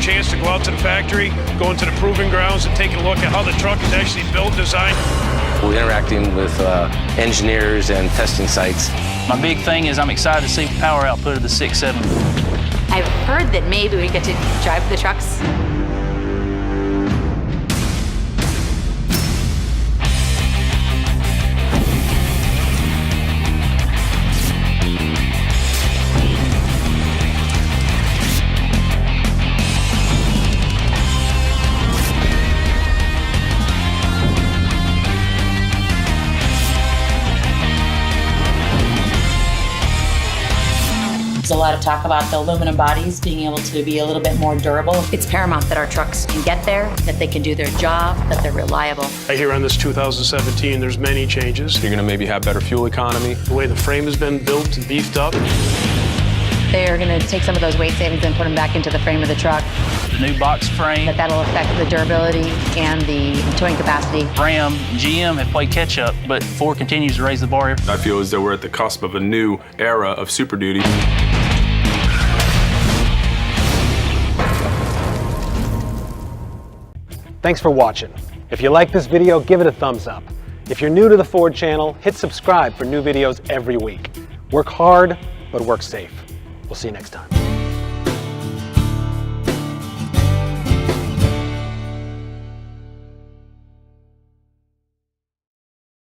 chance to go out to the factory, go into the proving grounds and take a look at how the truck is actually built and designed. We're interacting with engineers and testing sites. My big thing is I'm excited to see the power output of the 6.7. I've heard that maybe we get to drive the trucks. There's a lot of talk about the aluminum bodies being able to be a little bit more durable. It's paramount that our trucks can get there, that they can do their job, that they're reliable. I hear on this 2017 there's many changes. You're going to maybe have better fuel economy. The way the frame has been built and beefed up. They're going to take some of those weight savings and put them back into the frame of the truck. The new box frame, That'll affect the durability and the towing capacity. Ram, GM have played catch up, but Ford continues to raise the bar. I feel as though we're at the cusp of a new era of Super Duty. Thanks for watching. If you like this video, give it a thumbs up. If you're new to the Ford channel, hit subscribe for new videos every week. Work hard, but work safe. We'll see you next time.